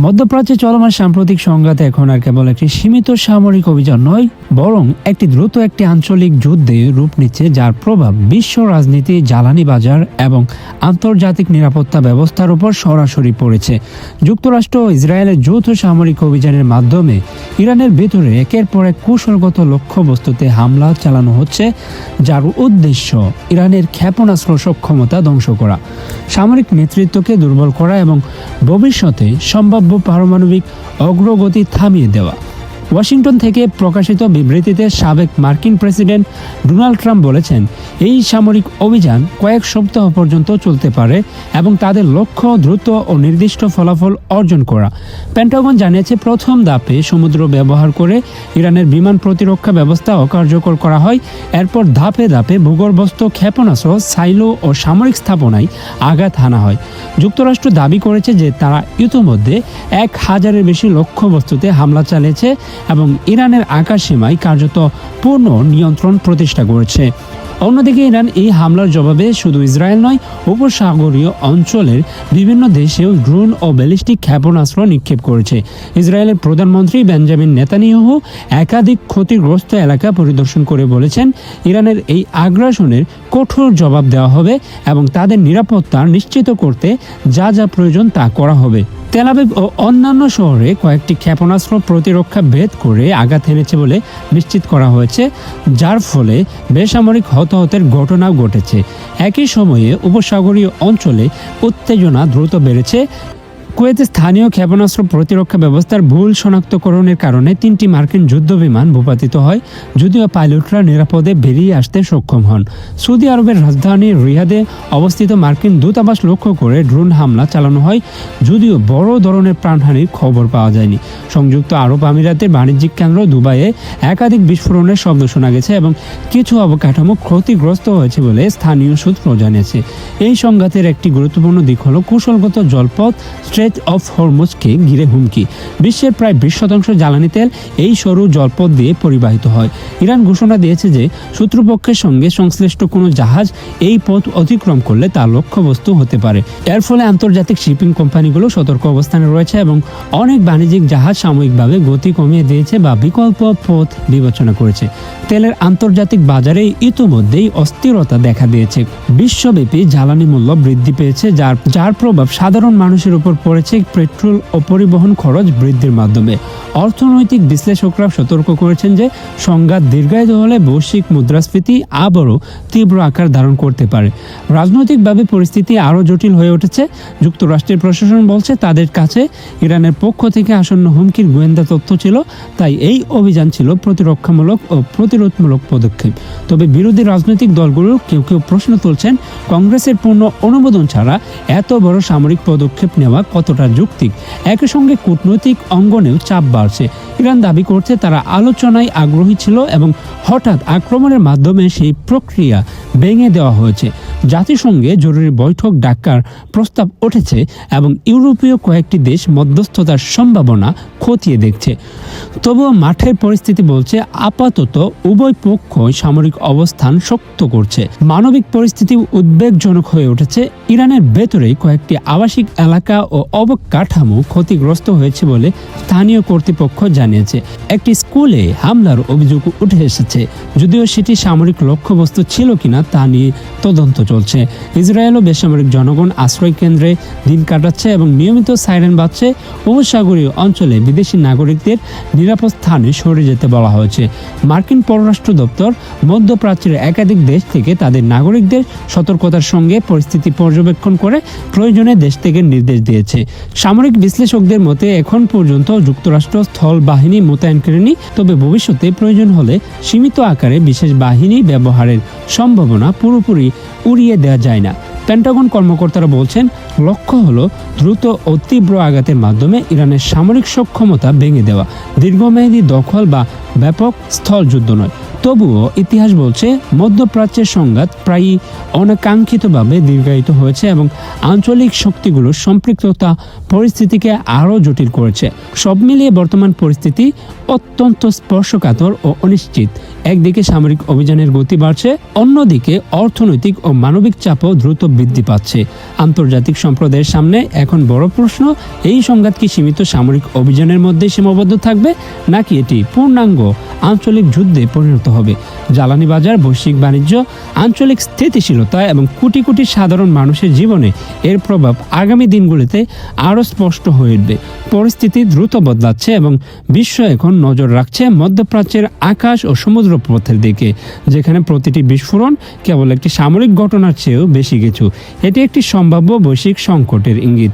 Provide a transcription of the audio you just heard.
মধ্যপ্রাচ্যে চলমান সাম্প্রতিক সংঘাত এখন আর কেবল একটি সীমিত সামরিক অভিযান নয়, বরং একটি আঞ্চলিক যুদ্ধে রূপ নিচ্ছে, যার প্রভাব বিশ্ব রাজনীতি, জ্বালানি বাজার এবং আন্তর্জাতিক নিরাপত্তা ব্যবস্থার উপর সরাসরি পড়েছে। যুক্তরাষ্ট্র ও ইসরায়েলের যৌথ সামরিক অভিযানের মাধ্যমে ইরানের ভেতরে একের পর এক কৌশলগত লক্ষ্যবস্তুতে হামলা চালানো হচ্ছে, যার উদ্দেশ্য ইরানের ক্ষেপণাস্ত্র সক্ষমতা ধ্বংস করা, সামরিক নেতৃত্বকে দুর্বল করা এবং ভবিষ্যতে সম্ভাব্য পারমাণবিক অগ্রগতি থামিয়ে দেওয়া। ওয়াশিংটন থেকে প্রকাশিত বিবৃতিতে সাবেক মার্কিন প্রেসিডেন্ট ডোনাল্ড ট্রাম্প বলেছেন, এই সামরিক অভিযান কয়েক সপ্তাহ পর্যন্ত চলতে পারে এবং তাদের লক্ষ্য দ্রুত ও নির্দিষ্ট ফলাফল অর্জন করা। পেন্টাগন জানিয়েছে, প্রথম ধাপে সমুদ্র ব্যবহার করে ইরানের বিমান প্রতিরক্ষা ব্যবস্থা অকার্যকর করা হয়। এরপর ধাপে ধাপে ভূগর্ভস্থ ক্ষেপণাস্ত্র, সাইলো ও সামরিক স্থাপনায় আঘাত হানা হয়। যুক্তরাষ্ট্র দাবি করেছে যে তারা ইতিমধ্যে 1000-এর বেশি লক্ষ্যবস্তুতে হামলা চালিয়েছে এবং ইরানের আকাশসীমায় কার্যত পূর্ণ নিয়ন্ত্রণ প্রতিষ্ঠা করেছে। অন্যদিকে ইরান এই হামলার জবাবে শুধু ইসরায়েল নয়, উপসাগরীয় অঞ্চলের বিভিন্ন দেশেও ড্রোন ও ব্যালিস্টিক ক্ষেপণাস্ত্র নিক্ষেপ করেছে। ইসরায়েলের প্রধানমন্ত্রী বেঞ্জামিন নেতানিয়াহু একাধিক ক্ষতিগ্রস্ত এলাকা পরিদর্শন করে বলেছেন, ইরানের এই আগ্রাসনের কঠোর জবাব দেওয়া হবে এবং তাদের নিরাপত্তা নিশ্চিত করতে যা যা প্রয়োজন তা করা হবে। তেল আবিব ও অন্যান্য শহরে কয়েকটি ক্ষেপণাস্ত্র প্রতিরক্ষা ভেদ করে আঘাত এনেছে বলে নিশ্চিত করা হয়েছে, যার ফলে বেসামরিক হতাহতের ঘটনাও ঘটেছে। একই সময়ে উপসাগরীয় অঞ্চলে উত্তেজনা দ্রুত বেড়েছে। কুয়েতে স্থানীয় ক্ষেপণাস্ত্র প্রতিরক্ষা ব্যবস্থার ভুল শনাক্তকরণের কারণে 3টি মার্কিন যুদ্ধবিমান ভূপাতিত হয়, যদিও পাইলটরা নিরাপদে বেরিয়ে আসতে সক্ষম হন। সৌদি আরবের রাজধানী রিয়াদে অবস্থিত মার্কিন দূতাবাস লক্ষ্য করে ড্রোন হামলা চালানো হয়, যদিও বড় ধরনের প্রাণহানির খবর পাওয়া যায়নি। সংযুক্ত আরব আমিরাতের বাণিজ্যিক কেন্দ্র দুবাইয়ে একাধিক বিস্ফোরণের শব্দ শোনা গেছে এবং কিছু অবকাঠামো ক্ষতিগ্রস্ত হয়েছে বলে স্থানীয় সূত্র জানিয়েছে। এই সংঘাতের একটি গুরুত্বপূর্ণ দিক হল কৌশলগত জলপথ স্ট্রেট অফ হরমুজকে ঘিরে হুমকি। বিশ্বের প্রায় 20% জ্বালানি তেল এই সরু জলপথ দিয়ে পরিবাহিত হয়। ইরান ঘোষণা দিয়েছে যে শত্রুপক্ষের সঙ্গে সংশ্লিষ্ট কোনো জাহাজ এই পথ অতিক্রম করলে তা লক্ষ্যবস্তু হতে পারে। এর ফলে আন্তর্জাতিক শিপিং কোম্পানিগুলো সতর্ক অবস্থানে রয়েছে এবং অনেক বাণিজ্যিক জাহাজ সাময়িকভাবে গতি কমিয়ে দিয়েছে বা বিকল্প পথ বিবেচনা করেছে। তেলের আন্তর্জাতিক বাজারে ইতিমধ্যেই অস্থিরতা দেখা দিয়েছে। বিশ্বব্যাপী জ্বালানি মূল্য বৃদ্ধি পেয়েছে, যার প্রভাব সাধারণ মানুষের উপর পড়েছে পেট্রোল ও পরিবহন খরচ বৃদ্ধির মাধ্যমে। অর্থনৈতিক বিশ্লেষকরা সতর্ক করেছেন যে সংঘাত দীর্ঘায়িত হলে বৈশ্বিক মুদ্রাস্ফীতি আবারও তীব্র আকার ধারণ করতে পারে। রাজনৈতিকভাবে পরিস্থিতি আরও জটিল হয়ে উঠেছে। যুক্তরাষ্ট্রের প্রশাসন বলছে তাদের কাছে ইরানের পক্ষ থেকে আসন্ন হুমকির গোয়েন্দা তথ্য ছিল, তাই এই অভিযান ছিল প্রতিরক্ষামূলক ও প্রতিরোধমূলক পদক্ষেপ। তবে বিরোধী রাজনৈতিক দলগুলোর কেউ কেউ প্রশ্ন তুলছেন, কংগ্রেসের পূর্ণ অনুমোদন ছাড়া এত বড় সামরিক পদক্ষেপ নেওয়া কতটা যৌক্তিক। একই সঙ্গে কূটনৈতিক অঙ্গনেও চাপ বাড়ছে। ইরান দাবি করছে তারা আলোচনায় আগ্রহী ছিল এবং হঠাৎ আক্রমণের মাধ্যমে সেই প্রক্রিয়া ভেঙে দেওয়া হয়েছে। জাতিসংঘে জরুরি বৈঠক ডাকার প্রস্তাব উঠেছে এবং ইউরোপীয় কয়েকটি দেশ মধ্যস্থতার সম্ভাবনা খতিয়ে দেখছে। তবুও মাঠের পরিস্থিতি বলছে আপাতত উভয় পক্ষই সামরিক অবস্থান শক্ত করছে। মানবিক পরিস্থিতি উদ্বেগজনক হয়ে উঠেছে। ইরানের ভেতরেই কয়েকটি আবাসিক এলাকা ও অবকাঠামো ক্ষতিগ্রস্ত হয়েছে বলে স্থানীয় কর্তৃপক্ষ জানিয়েছে। একটি স্কুলে হামলার অভিযোগ উঠে এসেছে, যদিও সেটি সামরিক লক্ষ্যবস্তু ছিল কিনা তা নিয়ে তদন্ত চলছে। ইসরায়েল ও বেসামরিক জনগণ আশ্রয় কেন্দ্রে দিন কাটাচ্ছে এবং নিয়মিত সাইরেন বাজছে। উপসাগরীয় অঞ্চলে বিদেশি নাগরিকদের নিরাপদ স্থানে সরে যেতে বলা হয়েছে। মার্কিন পররাষ্ট্র দপ্তর মধ্যপ্রাচ্যের একাধিক দেশ থেকে তাদের নাগরিকদের সতর্কতার সঙ্গে পরিস্থিতি পর্যবেক্ষণ করে প্রয়োজনে দেশ থেকে নির্দেশ দিয়েছে। সামরিক বিশ্লেষকদের মতে এখন পর্যন্ত যুক্তরাষ্ট্র স্থল বাহিনী মোতায়েন করেনি, তবে ভবিষ্যতে প্রয়োজন হলে সীমিত আকারে বিশেষ বাহিনী ব্যবহারের সম্ভাবনা পুরোপুরি উড়িয়ে দেওয়া যায় না। পেন্টাগন কর্মকর্তারা বলছেন, লক্ষ্য হলো দ্রুত ও তীব্র আঘাতের মাধ্যমে ইরানের সামরিক সক্ষমতা ভেঙে দেওয়া, দীর্ঘমেয়াদী দখল বা ব্যাপক স্থল যুদ্ধ নয়। তবুও ইতিহাস বলছে মধ্যপ্রাচ্যের সংঘাত প্রায়ই অনাকাঙ্ক্ষিতভাবে দীর্ঘায়িত হয়েছে এবং আঞ্চলিক শক্তিগুলোর সম্পৃক্ততা পরিস্থিতিকে আরও জটিল করেছে। সব মিলিয়ে বর্তমান পরিস্থিতি অত্যন্ত স্পর্শকাতর ও অনিশ্চিত। একদিকে সামরিক অভিযানের গতি বাড়ছে, অন্যদিকে অর্থনৈতিক ও মানবিক চাপও দ্রুত বৃদ্ধি পাচ্ছে। আন্তর্জাতিক সম্প্রদায়ের সামনে এখন বড় প্রশ্ন, এই সংঘাত কি সীমিত সামরিক অভিযানের মধ্যে সীমাবদ্ধ থাকবে, নাকি এটি পূর্ণাঙ্গ আঞ্চলিক যুদ্ধে পরিণত হবে? জ্বালানি বাজার, বৈশ্বিক বাণিজ্য, আঞ্চলিক স্থিতিশীলতা এবং কোটি কোটি সাধারণ মানুষের জীবনে এর প্রভাব আগামী দিনগুলিতে আরও স্পষ্ট হয়ে উঠবে। পরিস্থিতি দ্রুত বদলাচ্ছে এবং বিশ্ব এখন নজর রাখছে মধ্যপ্রাচ্যের আকাশ ও সমুদ্রপথের দিকে, যেখানে প্রতিটি বিস্ফোরণ কেবল একটি সামরিক ঘটনার চেয়েও বেশি কিছু। এটি একটি সম্ভাব্য বৈশ্বিক সংকটের ইঙ্গিত।